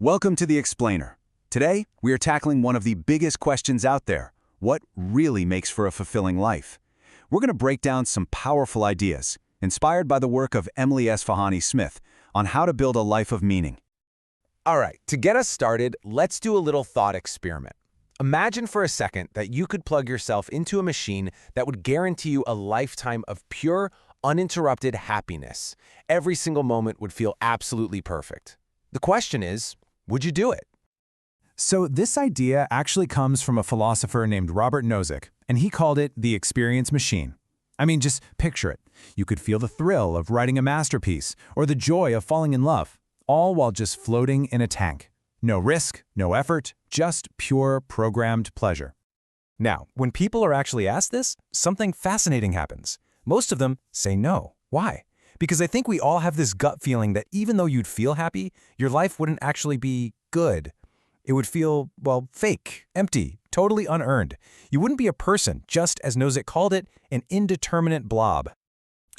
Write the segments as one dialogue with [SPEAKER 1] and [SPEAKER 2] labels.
[SPEAKER 1] Welcome to The Explainer. Today, we are tackling one of the biggest questions out there. What really makes for a fulfilling life? We're going to break down some powerful ideas, inspired by the work of Emily Esfahani Smith, on how to build a life of meaning.
[SPEAKER 2] All right, to get us started, let's do a little thought experiment. Imagine for a second that you could plug yourself into a machine that would guarantee you a lifetime of pure, uninterrupted happiness. Every single moment would feel absolutely perfect. The question is, would you do it?
[SPEAKER 3] So this idea actually comes from a philosopher named Robert Nozick, and he called it the experience machine. I mean, just picture it. You could feel the thrill of writing a masterpiece or the joy of falling in love, all while just floating in a tank. No risk, no effort, just pure programmed pleasure.
[SPEAKER 4] Now, when people are actually asked this, something fascinating happens. Most of them say no. Why? Because I think we all have this gut feeling that even though you'd feel happy, your life wouldn't actually be good. It would feel, well, fake, empty, totally unearned. You wouldn't be a person, just as Nozick called it, an indeterminate blob.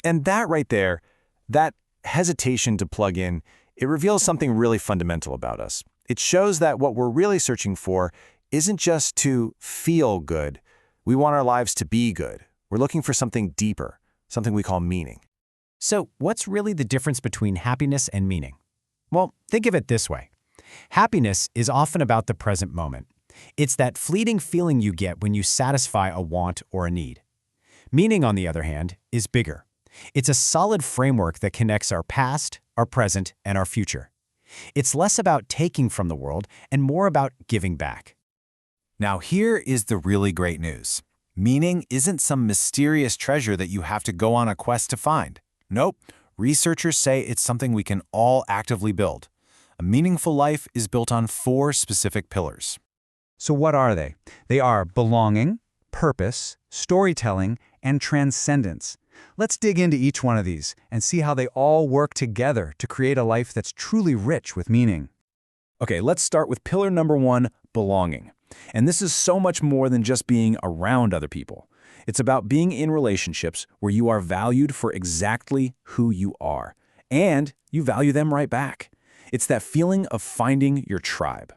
[SPEAKER 3] And that right there, that hesitation to plug in, it reveals something really fundamental about us. It shows that what we're really searching for isn't just to feel good. We want our lives to be good. We're looking for something deeper, something we call meaning.
[SPEAKER 5] So, what's really the difference between happiness and meaning? Well, think of it this way. Happiness is often about the present moment. It's that fleeting feeling you get when you satisfy a want or a need. Meaning, on the other hand, is bigger. It's a solid framework that connects our past, our present, and our future. It's less about taking from the world and more about giving back.
[SPEAKER 3] Now here is the really great news. Meaning isn't some mysterious treasure that you have to go on a quest to find. Nope, researchers say it's something we can all actively build. A meaningful life is built on 4 specific pillars.
[SPEAKER 6] So what are they? They are belonging, purpose, storytelling, and transcendence. Let's dig into each one of these and see how they all work together to create a life that's truly rich with meaning.
[SPEAKER 3] Okay, let's start with pillar number 1, belonging. And this is so much more than just being around other people. It's about being in relationships where you are valued for exactly who you are, and you value them right back. It's that feeling of finding your tribe.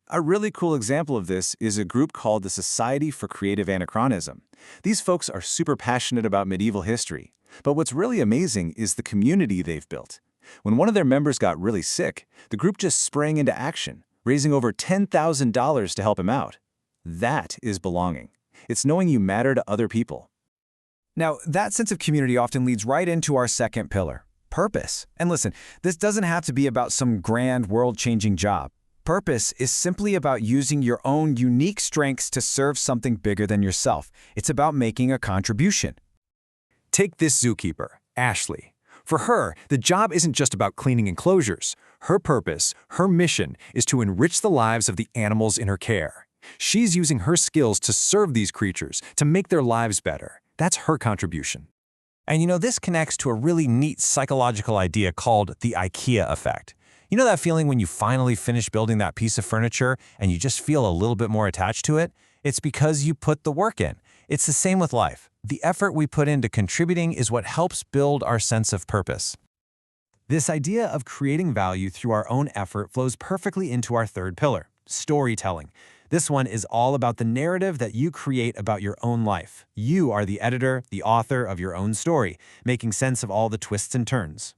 [SPEAKER 3] A really cool example of this is a group called the Society for Creative Anachronism. These folks are super passionate about medieval history, but what's really amazing is the community they've built. When one of their members got really sick, the group just sprang into action, raising over $10,000 to help him out. That is belonging. It's knowing you matter to other people.
[SPEAKER 4] Now, that sense of community often leads right into our second pillar, purpose. And listen, this doesn't have to be about some grand world-changing job. Purpose is simply about using your own unique strengths to serve something bigger than yourself. It's about making a contribution. Take this zookeeper, Ashley. For her, the job isn't just about cleaning enclosures. Her purpose, her mission, is to enrich the lives of the animals in her care. She's using her skills to serve these creatures, to make their lives better. That's her contribution. And you know, this connects to a really neat psychological idea called the IKEA effect. You know that feeling when you finally finish building that piece of furniture and you just feel a little bit more attached to it? It's because you put the work in. It's the same with life. The effort we put into contributing is what helps build our sense of purpose. This idea of creating value through our own effort flows perfectly into our third pillar, storytelling. This one is all about the narrative that you create about your own life. You are the editor, the author of your own story, making sense of all the twists and turns.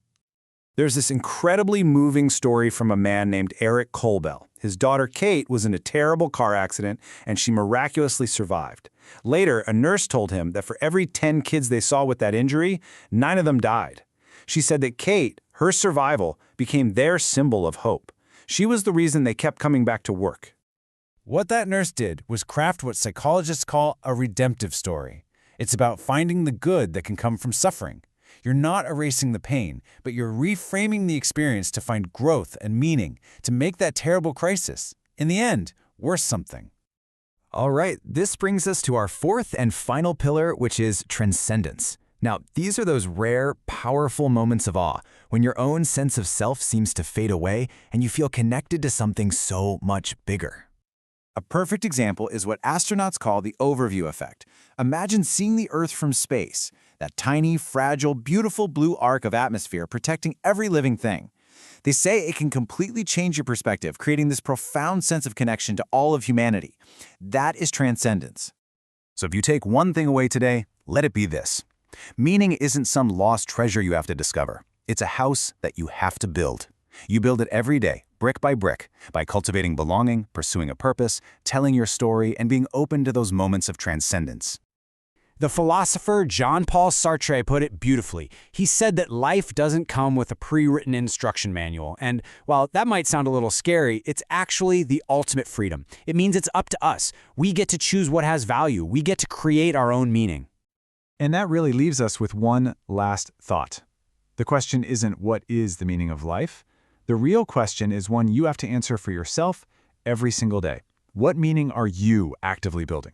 [SPEAKER 3] There's this incredibly moving story from a man named Eric Colbell. His daughter Kate was in a terrible car accident, and she miraculously survived. Later, a nurse told him that for every 10 kids they saw with that injury, 9 of them died. She said that Kate, her survival, became their symbol of hope. She was the reason they kept coming back to work.
[SPEAKER 4] What that nurse did was craft what psychologists call a redemptive story. It's about finding the good that can come from suffering. You're not erasing the pain, but you're reframing the experience to find growth and meaning, to make that terrible crisis, in the end, worth something.
[SPEAKER 3] All right, this brings us to our fourth and final pillar, which is transcendence. Now, these are those rare, powerful moments of awe, when your own sense of self seems to fade away and you feel connected to something so much bigger. A perfect example is what astronauts call the overview effect. Imagine seeing the Earth from space, that tiny, fragile, beautiful blue arc of atmosphere protecting every living thing.
[SPEAKER 4] They say it can completely change your perspective, creating this profound sense of connection to all of humanity. That is transcendence.
[SPEAKER 1] So if you take one thing away today, let it be this. Meaning isn't some lost treasure you have to discover. It's a house that you have to build. You build it every day, brick by cultivating belonging, pursuing a purpose, telling your story, and being open to those moments of transcendence.
[SPEAKER 5] The philosopher Jean-Paul Sartre put it beautifully. He said that life doesn't come with a pre-written instruction manual, and while that might sound a little scary, it's actually the ultimate freedom. It means it's up to us. We get to choose what has value. We get to create our own meaning.
[SPEAKER 6] And that really leaves us with one last thought. The question isn't what is the meaning of life? The real question is one you have to answer for yourself every single day. What meaning are you actively building?